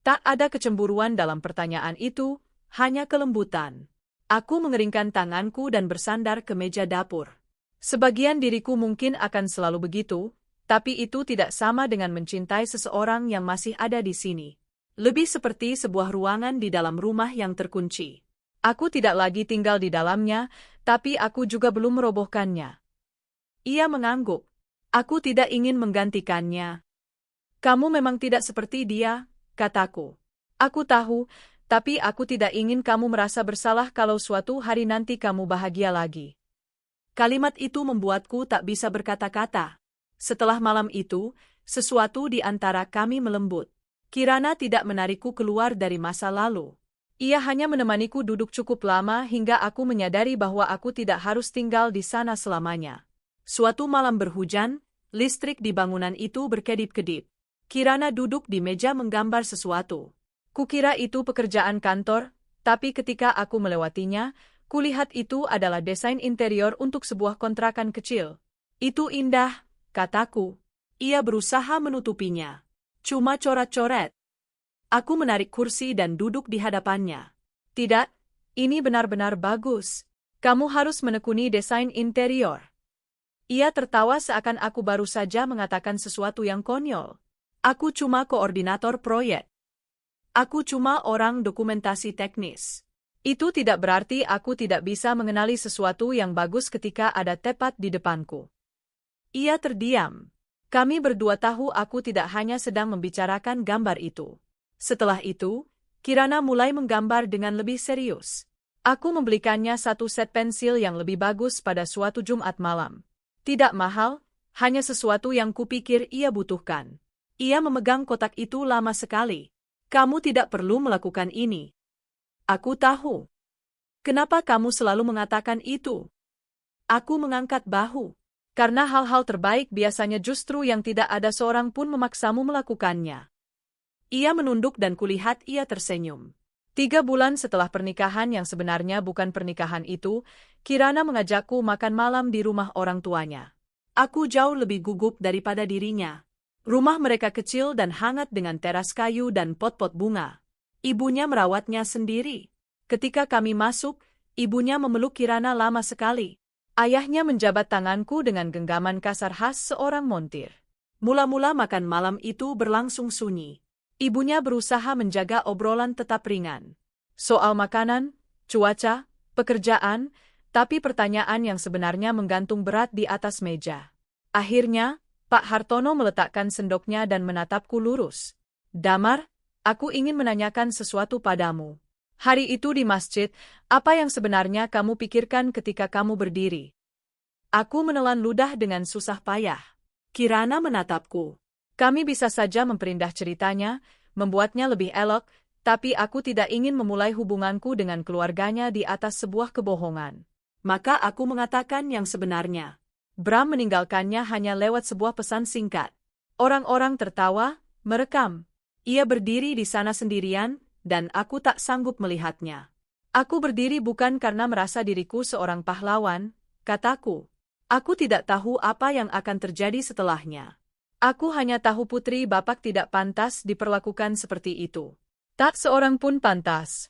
[SPEAKER 1] Tak ada kecemburuan dalam pertanyaan itu, hanya kelembutan. Aku mengeringkan tanganku dan bersandar ke meja dapur. Sebagian diriku mungkin akan selalu begitu, tapi itu tidak sama dengan mencintai seseorang yang masih ada di sini. Lebih seperti sebuah ruangan di dalam rumah yang terkunci. Aku tidak lagi tinggal di dalamnya, tapi aku juga belum merobohkannya. Ia mengangguk. Aku tidak ingin menggantikannya. Kamu memang tidak seperti dia, kataku. Aku tahu, tapi aku tidak ingin kamu merasa bersalah kalau suatu hari nanti kamu bahagia lagi. Kalimat itu membuatku tak bisa berkata-kata. Setelah malam itu, Sesuatu di antara kami melembut. Kirana tidak menarikku keluar dari masa lalu. Ia hanya menemaniku duduk cukup lama hingga aku menyadari bahwa aku tidak harus tinggal di sana selamanya. Suatu malam berhujan, listrik di bangunan itu berkedip-kedip. Kirana duduk di meja menggambar sesuatu. Kukira itu pekerjaan kantor, tapi ketika aku melewatinya, kulihat itu adalah desain interior untuk sebuah kontrakan kecil. Itu indah, kataku. Ia berusaha menutupinya. Cuma coret-coret. Aku menarik kursi dan duduk di hadapannya. Tidak, ini benar-benar bagus. Kamu harus menekuni desain interior. Ia tertawa seakan aku baru saja mengatakan sesuatu yang konyol. Aku cuma koordinator proyek. Aku cuma orang dokumentasi teknis. Itu tidak berarti aku tidak bisa mengenali sesuatu yang bagus ketika ada tepat di depanku. Ia terdiam. Kami berdua tahu aku tidak hanya sedang membicarakan gambar itu. Setelah itu, Kirana mulai menggambar dengan lebih serius. Aku membelikannya satu set pensil yang lebih bagus pada suatu Jumat malam. Tidak mahal, hanya sesuatu yang kupikir ia butuhkan. Ia memegang kotak itu lama sekali. Kamu tidak perlu melakukan ini. Aku tahu. Kenapa kamu selalu mengatakan itu? Aku mengangkat bahu. Karena hal-hal terbaik biasanya justru yang tidak ada seorang pun memaksamu melakukannya. Ia menunduk dan kulihat ia tersenyum. 3 bulan setelah pernikahan yang sebenarnya bukan pernikahan itu, Kirana mengajakku makan malam di rumah orang tuanya. Aku jauh lebih gugup daripada dirinya. Rumah mereka kecil dan hangat dengan teras kayu dan pot-pot bunga. Ibunya merawatnya sendiri. Ketika kami masuk, ibunya memeluk Kirana lama sekali. Ayahnya menjabat tanganku dengan genggaman kasar khas seorang montir. Mula-mula makan malam itu berlangsung sunyi. Ibunya berusaha menjaga obrolan tetap ringan. Soal makanan, cuaca, pekerjaan, tapi pertanyaan yang sebenarnya menggantung berat di atas meja. Akhirnya, Pak Hartono meletakkan sendoknya dan menatapku lurus. Damar, aku ingin menanyakan sesuatu padamu. Hari itu di masjid, apa yang sebenarnya kamu pikirkan ketika kamu berdiri? Aku menelan ludah dengan susah payah. Kirana menatapku. Kami bisa saja memperindah ceritanya, membuatnya lebih elok, tapi aku tidak ingin memulai hubunganku dengan keluarganya di atas sebuah kebohongan. Maka aku mengatakan yang sebenarnya. Bram meninggalkannya hanya lewat sebuah pesan singkat. Orang-orang tertawa, merekam. Ia berdiri di sana sendirian, dan aku tak sanggup melihatnya. Aku berdiri bukan karena merasa diriku seorang pahlawan, kataku. Aku tidak tahu apa yang akan terjadi setelahnya. Aku hanya tahu putri Bapak tidak pantas diperlakukan seperti itu. Tak seorang pun pantas.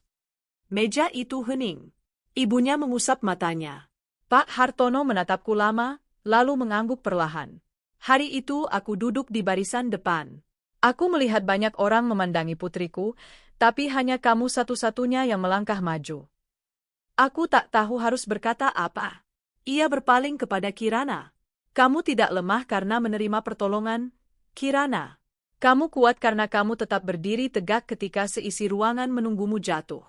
[SPEAKER 1] Meja itu hening. Ibunya mengusap matanya. Pak Hartono menatapku lama, lalu mengangguk perlahan. Hari itu aku duduk di barisan depan. Aku melihat banyak orang memandangi putriku, tapi hanya kamu satu-satunya yang melangkah maju. Aku tak tahu harus berkata apa. Ia berpaling kepada Kirana. Kamu tidak lemah karena menerima pertolongan, Kirana. Kamu kuat karena kamu tetap berdiri tegak ketika seisi ruangan menunggumu jatuh.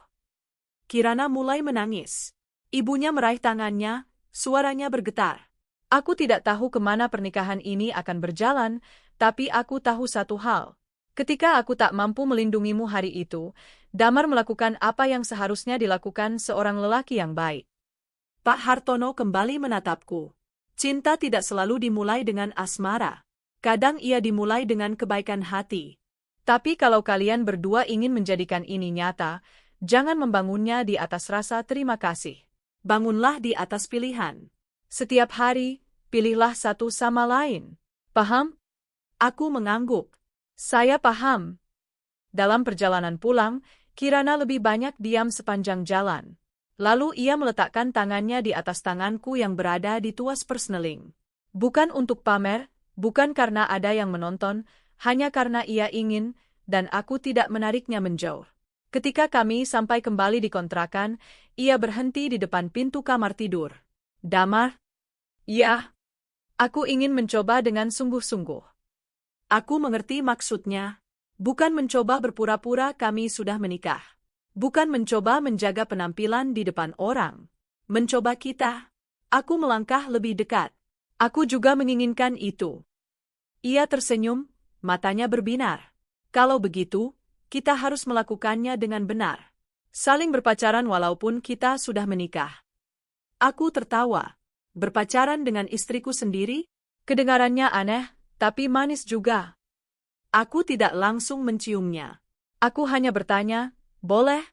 [SPEAKER 1] Kirana mulai menangis. Ibunya meraih tangannya, suaranya bergetar. Aku tidak tahu kemana pernikahan ini akan berjalan, tapi aku tahu satu hal. Ketika aku tak mampu melindungimu hari itu, Damar melakukan apa yang seharusnya dilakukan seorang lelaki yang baik. Pak Hartono kembali menatapku. Cinta tidak selalu dimulai dengan asmara. Kadang ia dimulai dengan kebaikan hati. Tapi kalau kalian berdua ingin menjadikan ini nyata, jangan membangunnya di atas rasa terima kasih. Bangunlah di atas pilihan. Setiap hari, pilihlah satu sama lain. Paham? Aku mengangguk. Saya paham. Dalam perjalanan pulang, Kirana lebih banyak diam sepanjang jalan. Lalu ia meletakkan tangannya di atas tanganku yang berada di tuas persneling. Bukan untuk pamer, bukan karena ada yang menonton, hanya karena ia ingin, dan aku tidak menariknya menjauh. Ketika kami sampai kembali di kontrakan, ia berhenti di depan pintu kamar tidur. Damar? Ya. Aku ingin mencoba dengan sungguh-sungguh. Aku mengerti maksudnya. Bukan mencoba berpura-pura kami sudah menikah. Bukan mencoba menjaga penampilan di depan orang. Mencoba kita. Aku melangkah lebih dekat. Aku juga menginginkan itu. Ia tersenyum, matanya berbinar. Kalau begitu, kita harus melakukannya dengan benar. Saling berpacaran walaupun kita sudah menikah. Aku tertawa. Berpacaran dengan istriku sendiri? Kedengarannya aneh, tapi manis juga. Aku tidak langsung menciumnya. Aku hanya bertanya, boleh?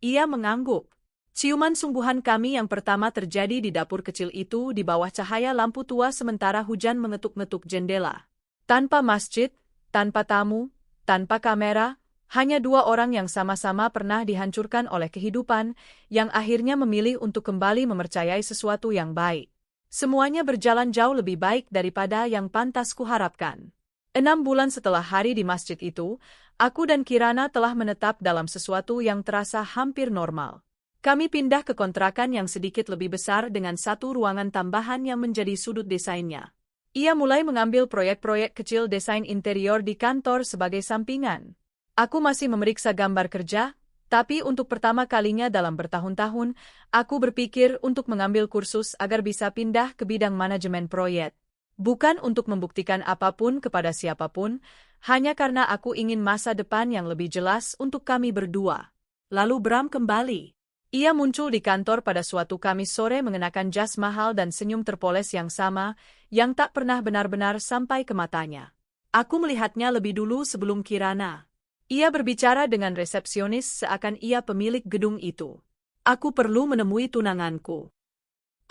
[SPEAKER 1] Ia mengangguk. Ciuman sungguhan kami yang pertama terjadi di dapur kecil itu di bawah cahaya lampu tua sementara hujan mengetuk-ngetuk jendela. Tanpa masjid, tanpa tamu, tanpa kamera, hanya dua orang yang sama-sama pernah dihancurkan oleh kehidupan, yang akhirnya memilih untuk kembali mempercayai sesuatu yang baik. Semuanya berjalan jauh lebih baik daripada yang pantas kuharapkan. 6 bulan setelah hari di masjid itu, aku dan Kirana telah menetap dalam sesuatu yang terasa hampir normal. Kami pindah ke kontrakan yang sedikit lebih besar dengan satu ruangan tambahan yang menjadi sudut desainnya. Ia mulai mengambil proyek-proyek kecil desain interior di kantor sebagai sampingan. Aku masih memeriksa gambar kerja, tapi untuk pertama kalinya dalam bertahun-tahun, aku berpikir untuk mengambil kursus agar bisa pindah ke bidang manajemen proyek. Bukan untuk membuktikan apapun kepada siapapun, hanya karena aku ingin masa depan yang lebih jelas untuk kami berdua. Lalu Bram kembali. Ia muncul di kantor pada suatu Kamis sore mengenakan jas mahal dan senyum terpoles yang sama, yang tak pernah benar-benar sampai ke matanya. Aku melihatnya lebih dulu sebelum Kirana. Ia berbicara dengan resepsionis seakan ia pemilik gedung itu. Aku perlu menemui tunanganku.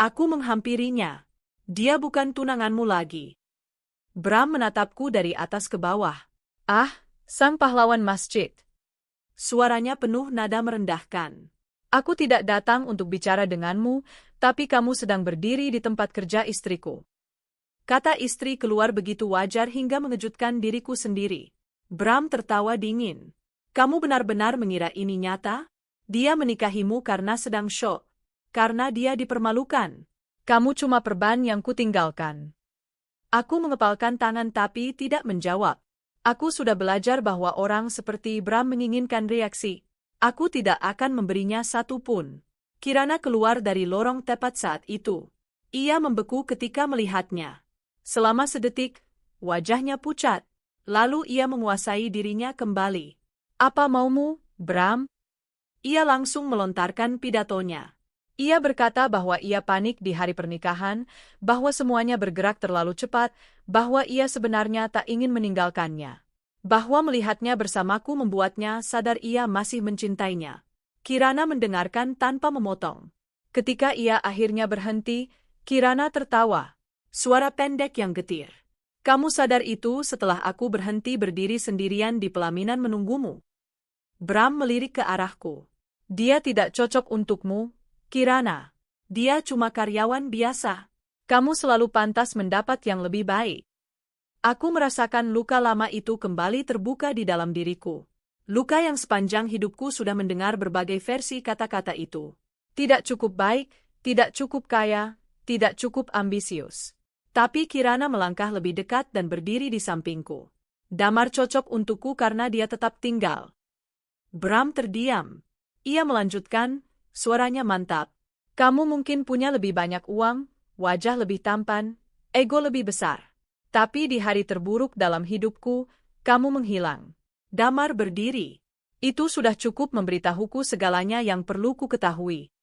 [SPEAKER 1] Aku menghampirinya. Dia bukan tunanganmu lagi. Bram menatapku dari atas ke bawah. Ah, sang pahlawan masjid. Suaranya penuh nada merendahkan. Aku tidak datang untuk bicara denganmu, tapi kamu sedang berdiri di tempat kerja istriku. Kata istri keluar begitu wajar hingga mengejutkan diriku sendiri. Bram tertawa dingin. Kamu benar-benar mengira ini nyata? Dia menikahimu karena sedang syok. Karena dia dipermalukan. Kamu cuma perban yang kutinggalkan. Aku mengepalkan tangan tapi tidak menjawab. Aku sudah belajar bahwa orang seperti Bram menginginkan reaksi. Aku tidak akan memberinya satu pun. Kirana keluar dari lorong tepat saat itu. Ia membeku ketika melihatnya. Selama sedetik, wajahnya pucat. Lalu ia menguasai dirinya kembali. Apa maumu, Bram? Ia langsung melontarkan pidatonya. Ia berkata bahwa ia panik di hari pernikahan, bahwa semuanya bergerak terlalu cepat, bahwa ia sebenarnya tak ingin meninggalkannya. Bahwa melihatnya bersamaku membuatnya sadar ia masih mencintainya. Kirana mendengarkan tanpa memotong. Ketika ia akhirnya berhenti, Kirana tertawa. Suara pendek yang getir. Kamu sadar itu setelah aku berhenti berdiri sendirian di pelaminan menunggumu. Bram melirik ke arahku. Dia tidak cocok untukmu, Kirana. Dia cuma karyawan biasa. Kamu selalu pantas mendapat yang lebih baik. Aku merasakan luka lama itu kembali terbuka di dalam diriku. Luka yang sepanjang hidupku sudah mendengar berbagai versi kata-kata itu. Tidak cukup baik, tidak cukup kaya, tidak cukup ambisius. Tapi Kirana melangkah lebih dekat dan berdiri di sampingku. Damar cocok untukku karena dia tetap tinggal. Bram terdiam. Ia melanjutkan, suaranya mantap. Kamu mungkin punya lebih banyak uang, wajah lebih tampan, ego lebih besar. Tapi di hari terburuk dalam hidupku, kamu menghilang. Damar berdiri. Itu sudah cukup memberitahuku segalanya yang perlu ku ketahui.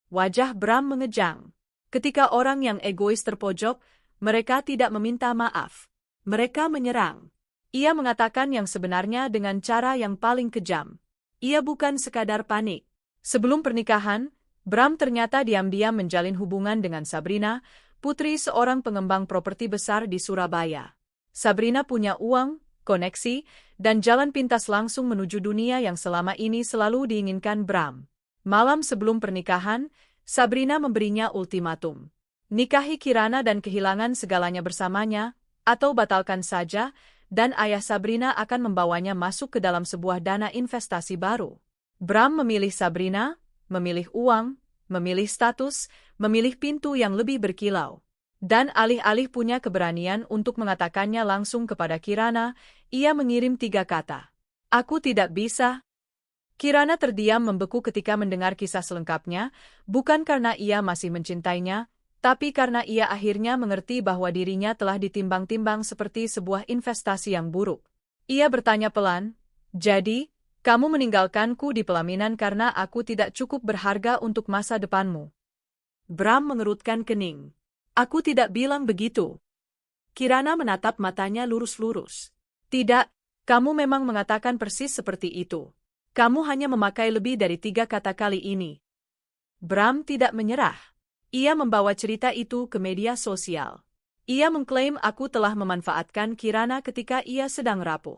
[SPEAKER 1] Wajah Bram mengejang. Ketika orang yang egois terpojok, mereka tidak meminta maaf. Mereka menyerang. Ia mengatakan yang sebenarnya dengan cara yang paling kejam. Ia bukan sekadar panik. Sebelum pernikahan, Bram ternyata diam-diam menjalin hubungan dengan Sabrina, putri seorang pengembang properti besar di Surabaya. Sabrina punya uang, koneksi, dan jalan pintas langsung menuju dunia yang selama ini selalu diinginkan Bram. Malam sebelum pernikahan, Sabrina memberinya ultimatum. Nikahi Kirana dan kehilangan segalanya bersamanya, atau batalkan saja, dan ayah Sabrina akan membawanya masuk ke dalam sebuah dana investasi baru. Bram memilih Sabrina, memilih uang, memilih status, memilih pintu yang lebih berkilau. Dan alih-alih punya keberanian untuk mengatakannya langsung kepada Kirana, ia mengirim 3 kata. Aku tidak bisa. Kirana terdiam membeku ketika mendengar kisah selengkapnya, bukan karena ia masih mencintainya, Tapi karena ia akhirnya mengerti bahwa dirinya telah ditimbang-timbang seperti sebuah investasi yang buruk, ia bertanya pelan, "Jadi, kamu meninggalkanku di pelaminan karena aku tidak cukup berharga untuk masa depanmu?" Bram mengerutkan kening. "Aku tidak bilang begitu." Kirana menatap matanya lurus-lurus. "Tidak, kamu memang mengatakan persis seperti itu. Kamu hanya memakai lebih dari 3 kata kali ini." Bram tidak menyerah. Ia membawa cerita itu ke media sosial. Ia mengklaim aku telah memanfaatkan Kirana ketika ia sedang rapuh.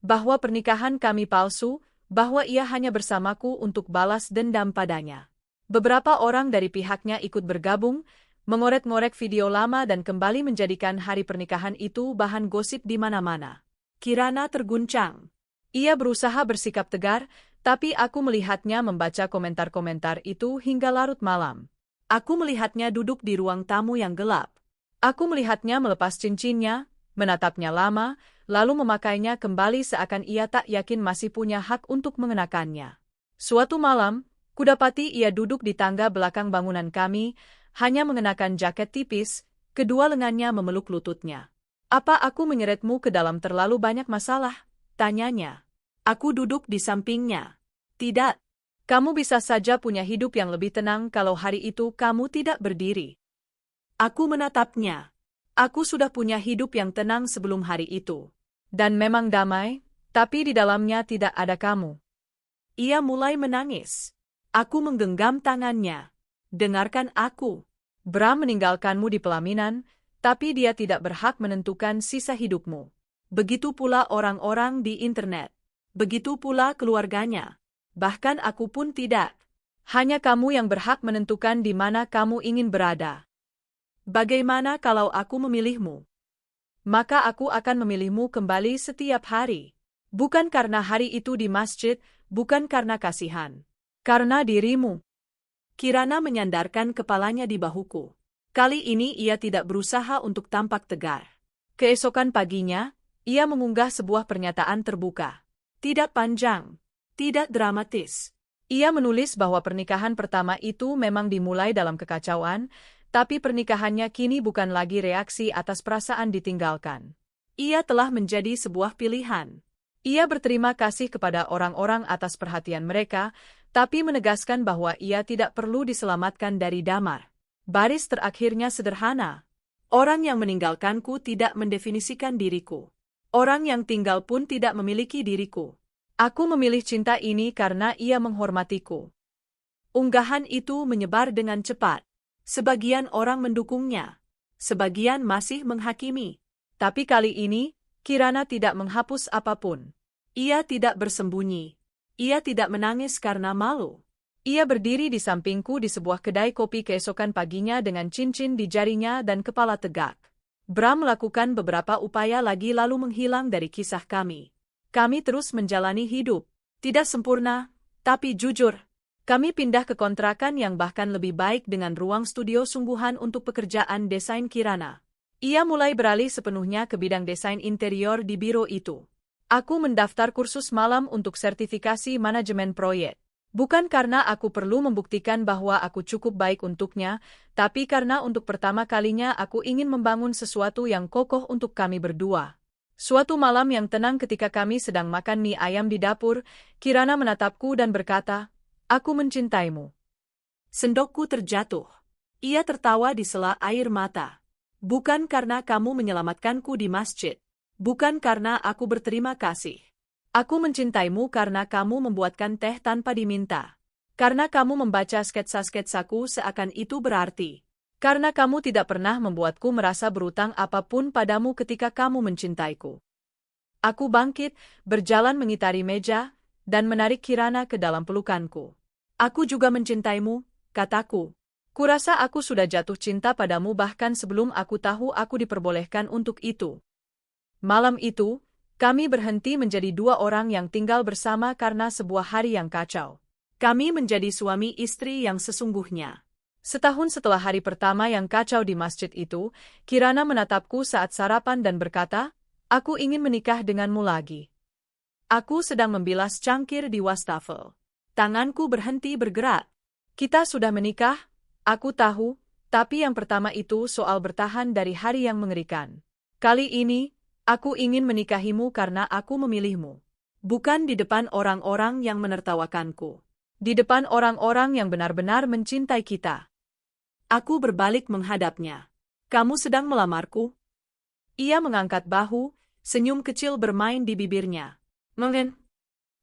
[SPEAKER 1] Bahwa pernikahan kami palsu, bahwa ia hanya bersamaku untuk balas dendam padanya. Beberapa orang dari pihaknya ikut bergabung, mengorek-ngorek video lama dan kembali menjadikan hari pernikahan itu bahan gosip di mana-mana. Kirana terguncang. Ia berusaha bersikap tegar, tapi aku melihatnya membaca komentar-komentar itu hingga larut malam. Aku melihatnya duduk di ruang tamu yang gelap. Aku melihatnya melepas cincinnya, menatapnya lama, lalu memakainya kembali seakan ia tak yakin masih punya hak untuk mengenakannya. Suatu malam, kudapati ia duduk di tangga belakang bangunan kami, hanya mengenakan jaket tipis, kedua lengannya memeluk lututnya. "Apa aku menyeretmu ke dalam terlalu banyak masalah?" tanyanya. Aku duduk di sampingnya. "Tidak. Kamu bisa saja punya hidup yang lebih tenang kalau hari itu kamu tidak berdiri." Aku menatapnya. Aku sudah punya hidup yang tenang sebelum hari itu. Dan memang damai, tapi di dalamnya tidak ada kamu. Ia mulai menangis. Aku menggenggam tangannya. "Dengarkan aku. Bram meninggalkanmu di pelaminan, tapi dia tidak berhak menentukan sisa hidupmu. Begitu pula orang-orang di internet. Begitu pula keluarganya. Bahkan aku pun tidak. Hanya kamu yang berhak menentukan di mana kamu ingin berada. Bagaimana kalau aku memilihmu? Maka aku akan memilihmu kembali setiap hari. Bukan karena hari itu di masjid, bukan karena kasihan. Karena dirimu." Kirana menyandarkan kepalanya di bahuku. Kali ini ia tidak berusaha untuk tampak tegar. Keesokan paginya, ia mengunggah sebuah pernyataan terbuka. Tidak panjang, tidak dramatis. Ia menulis bahwa pernikahan pertama itu memang dimulai dalam kekacauan, tapi pernikahannya kini bukan lagi reaksi atas perasaan ditinggalkan. Ia telah menjadi sebuah pilihan. Ia berterima kasih kepada orang-orang atas perhatian mereka, tapi menegaskan bahwa ia tidak perlu diselamatkan dari damar. Baris terakhirnya sederhana. "Orang yang meninggalkanku tidak mendefinisikan diriku. Orang yang tinggal pun tidak memiliki diriku. Aku memilih cinta ini karena ia menghormatiku." Unggahan itu menyebar dengan cepat. Sebagian orang mendukungnya. Sebagian masih menghakimi. Tapi kali ini, Kirana tidak menghapus apapun. Ia tidak bersembunyi. Ia tidak menangis karena malu. Ia berdiri di sampingku di sebuah kedai kopi keesokan paginya dengan cincin di jarinya dan kepala tegak. Bram melakukan beberapa upaya lagi lalu menghilang dari kisah kami. Kami terus menjalani hidup. Tidak sempurna, tapi jujur. Kami pindah ke kontrakan yang bahkan lebih baik dengan ruang studio sungguhan untuk pekerjaan desain Kirana. Ia mulai beralih sepenuhnya ke bidang desain interior di biro itu. Aku mendaftar kursus malam untuk sertifikasi manajemen proyek. Bukan karena aku perlu membuktikan bahwa aku cukup baik untuknya, tapi karena untuk pertama kalinya aku ingin membangun sesuatu yang kokoh untuk kami berdua. Suatu malam yang tenang ketika kami sedang makan mie ayam di dapur, Kirana menatapku dan berkata, "Aku mencintaimu." Sendokku terjatuh. Ia tertawa di sela air mata. "Bukan karena kamu menyelamatkanku di masjid. Bukan karena aku berterima kasih. Aku mencintaimu karena kamu membuatkan teh tanpa diminta. Karena kamu membaca sketsa-sketsaku seakan itu berarti. Karena kamu tidak pernah membuatku merasa berutang apapun padamu ketika kamu mencintaiku." Aku bangkit, berjalan mengitari meja, dan menarik Kirana ke dalam pelukanku. "Aku juga mencintaimu," kataku. "Kurasa aku sudah jatuh cinta padamu bahkan sebelum aku tahu aku diperbolehkan untuk itu." Malam itu, kami berhenti menjadi dua orang yang tinggal bersama karena sebuah hari yang kacau. Kami menjadi suami istri yang sesungguhnya. Setahun setelah hari pertama yang kacau di masjid itu, Kirana menatapku saat sarapan dan berkata, "Aku ingin menikah denganmu lagi." Aku sedang membilas cangkir di wastafel. Tanganku berhenti bergerak. "Kita sudah menikah, aku tahu, Tapi yang pertama itu soal bertahan dari hari yang mengerikan. Kali ini, aku ingin menikahimu karena aku memilihmu. Bukan di depan orang-orang yang menertawakanku. Di depan orang-orang yang benar-benar mencintai kita. Aku berbalik menghadapnya. Kamu sedang melamarku? Ia mengangkat bahu, senyum kecil bermain di bibirnya.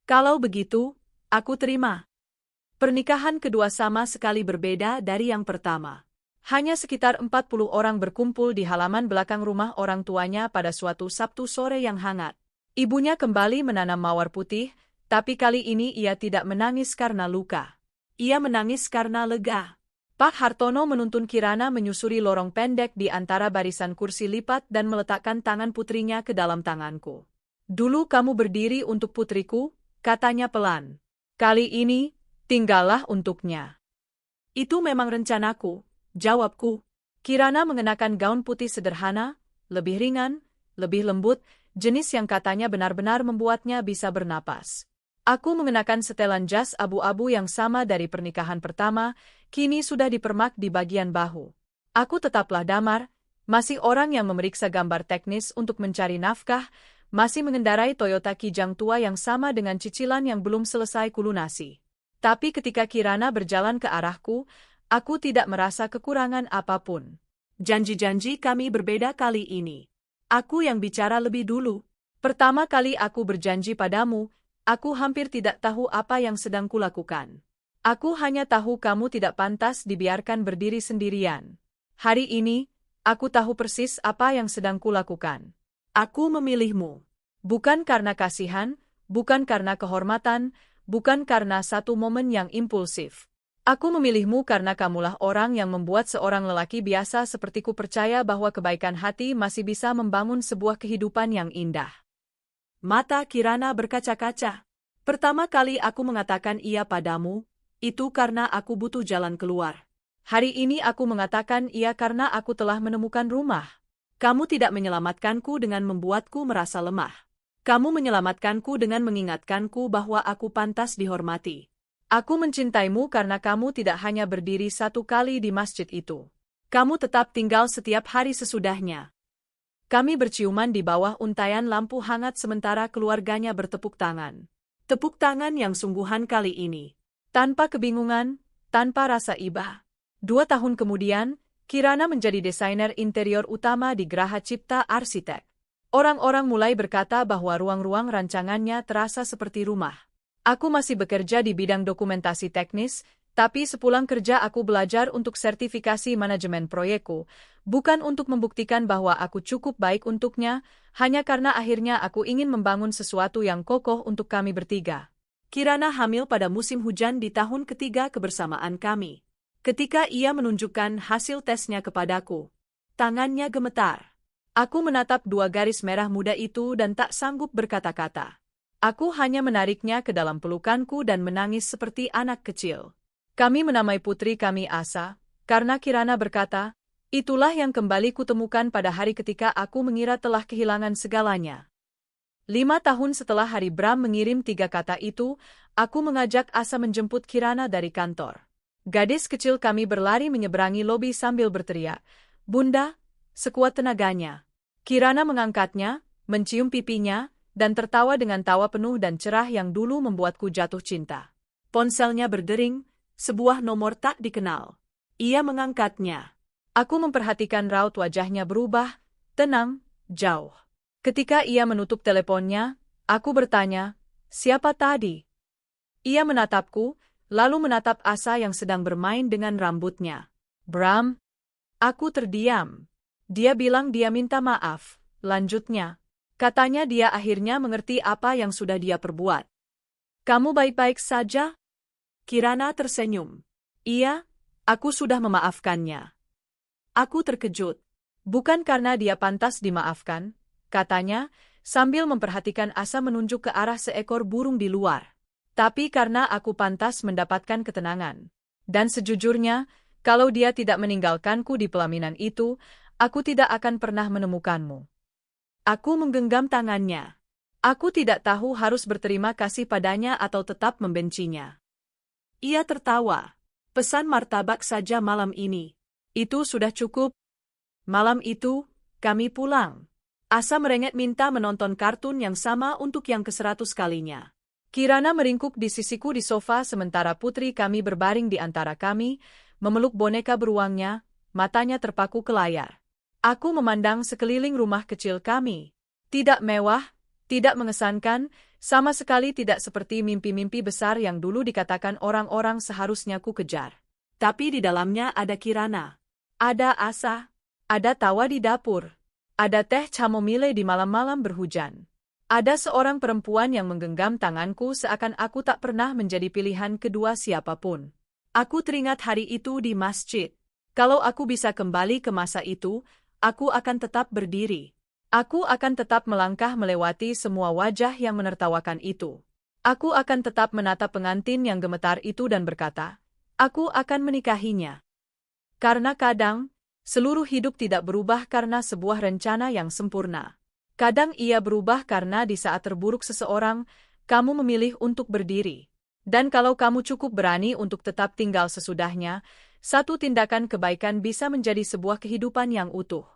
[SPEAKER 1] Kalau begitu, aku terima. Pernikahan kedua sama sekali berbeda dari yang pertama. Hanya sekitar 40 orang berkumpul di halaman belakang rumah orang tuanya pada suatu Sabtu sore yang hangat. Ibunya kembali menanam mawar putih, tapi kali ini ia tidak menangis karena luka. Ia menangis karena lega. Pak Hartono menuntun Kirana menyusuri lorong pendek di antara barisan kursi lipat dan meletakkan tangan putrinya ke dalam tanganku. Dulu kamu berdiri untuk putriku, katanya pelan. Kali ini, tinggallah untuknya. Itu memang rencanaku, jawabku. Kirana mengenakan gaun putih sederhana, lebih ringan, lebih lembut, jenis yang katanya benar-benar membuatnya bisa bernapas. Aku mengenakan setelan jas abu-abu yang sama dari pernikahan pertama, kini sudah dipermak di bagian bahu. Aku tetaplah damar, masih orang yang memeriksa gambar teknis untuk mencari nafkah, masih mengendarai Toyota Kijang tua yang sama dengan cicilan yang belum selesai kulunasi. Tapi ketika Kirana berjalan ke arahku, aku tidak merasa kekurangan apapun. Janji-janji kami berbeda kali ini. Aku yang bicara lebih dulu. Pertama kali aku berjanji padamu, aku hampir tidak tahu apa yang sedang kulakukan. Aku hanya tahu kamu tidak pantas dibiarkan berdiri sendirian. Hari ini, aku tahu persis apa yang sedang kulakukan. Aku memilihmu. Bukan karena kasihan, bukan karena kehormatan, bukan karena satu momen yang impulsif. Aku memilihmu karena kamulah orang yang membuat seorang lelaki biasa sepertiku percaya bahwa kebaikan hati masih bisa membangun sebuah kehidupan yang indah. Mata Kirana berkaca-kaca. Pertama kali aku mengatakan iya padamu, itu karena aku butuh jalan keluar. Hari ini aku mengatakan iya karena aku telah menemukan rumah. Kamu tidak menyelamatkanku dengan membuatku merasa lemah. Kamu menyelamatkanku dengan mengingatkanku bahwa aku pantas dihormati. Aku mencintaimu karena kamu tidak hanya berdiri satu kali di masjid itu. Kamu tetap tinggal setiap hari sesudahnya. Kami berciuman di bawah untaian lampu hangat sementara keluarganya bertepuk tangan. Tepuk tangan yang sungguhan kali ini. Tanpa kebingungan, tanpa rasa iba. 2 tahun kemudian, Kirana menjadi desainer interior utama di Graha Cipta Arsitek. Orang-orang mulai berkata bahwa ruang-ruang rancangannya terasa seperti rumah. Aku masih bekerja di bidang dokumentasi teknis, tapi sepulang kerja aku belajar untuk sertifikasi manajemen proyekku, bukan untuk membuktikan bahwa aku cukup baik untuknya, hanya karena akhirnya aku ingin membangun sesuatu yang kokoh untuk kami bertiga. Kirana hamil pada musim hujan di tahun ketiga kebersamaan kami. Ketika ia menunjukkan hasil tesnya kepadaku, tangannya gemetar. Aku menatap 2 garis merah muda itu dan tak sanggup berkata-kata. Aku hanya menariknya ke dalam pelukanku dan menangis seperti anak kecil. Kami menamai putri kami Asa, karena Kirana berkata, itulah yang kembali kutemukan pada hari ketika aku mengira telah kehilangan segalanya. 5 tahun setelah hari Bram mengirim 3 kata itu, aku mengajak Asa menjemput Kirana dari kantor. Gadis kecil kami berlari menyeberangi lobi sambil berteriak, "Bunda!" sekuat tenaganya. Kirana mengangkatnya, mencium pipinya, dan tertawa dengan tawa penuh dan cerah yang dulu membuatku jatuh cinta. Ponselnya berdering, sebuah nomor tak dikenal. Ia mengangkatnya. Aku memperhatikan raut wajahnya berubah, tenang, jauh. Ketika ia menutup teleponnya, aku bertanya, "Siapa tadi?" Ia menatapku, lalu menatap Asa yang sedang bermain dengan rambutnya. "Bram." Aku terdiam. Dia bilang dia minta maaf, lanjutnya. Katanya dia akhirnya mengerti apa yang sudah dia perbuat. "Kamu baik-baik saja?" Kirana tersenyum. "Iya, aku sudah memaafkannya." Aku terkejut. Bukan karena dia pantas dimaafkan, katanya, sambil memperhatikan Asa menunjuk ke arah seekor burung di luar. Tapi karena aku pantas mendapatkan ketenangan. Dan sejujurnya, kalau dia tidak meninggalkanku di pelaminan itu, aku tidak akan pernah menemukanmu. Aku menggenggam tangannya. Aku tidak tahu harus berterima kasih padanya atau tetap membencinya. Ia tertawa. "Pesan martabak saja malam ini." Itu sudah cukup. Malam itu, kami pulang. Asa merengek minta menonton kartun yang sama untuk yang ke-100 kalinya. Kirana meringkuk di sisiku di sofa sementara putri kami berbaring di antara kami, memeluk boneka beruangnya, matanya terpaku ke layar. Aku memandang sekeliling rumah kecil kami. Tidak mewah, tidak mengesankan, sama sekali tidak seperti mimpi-mimpi besar yang dulu dikatakan orang-orang seharusnya ku kejar. Tapi di dalamnya ada Kirana. Ada Asa. Ada tawa di dapur. Ada teh chamomile di malam-malam berhujan. Ada seorang perempuan yang menggenggam tanganku seakan aku tak pernah menjadi pilihan kedua siapapun. Aku teringat hari itu di masjid. Kalau aku bisa kembali ke masa itu, aku akan tetap berdiri. Aku akan tetap melangkah melewati semua wajah yang menertawakan itu. Aku akan tetap menatap pengantin yang gemetar itu dan berkata, aku akan menikahinya. Karena kadang, seluruh hidup tidak berubah karena sebuah rencana yang sempurna. Kadang ia berubah karena di saat terburuk seseorang, kamu memilih untuk berdiri. Dan kalau kamu cukup berani untuk tetap tinggal sesudahnya, satu tindakan kebaikan bisa menjadi sebuah kehidupan yang utuh.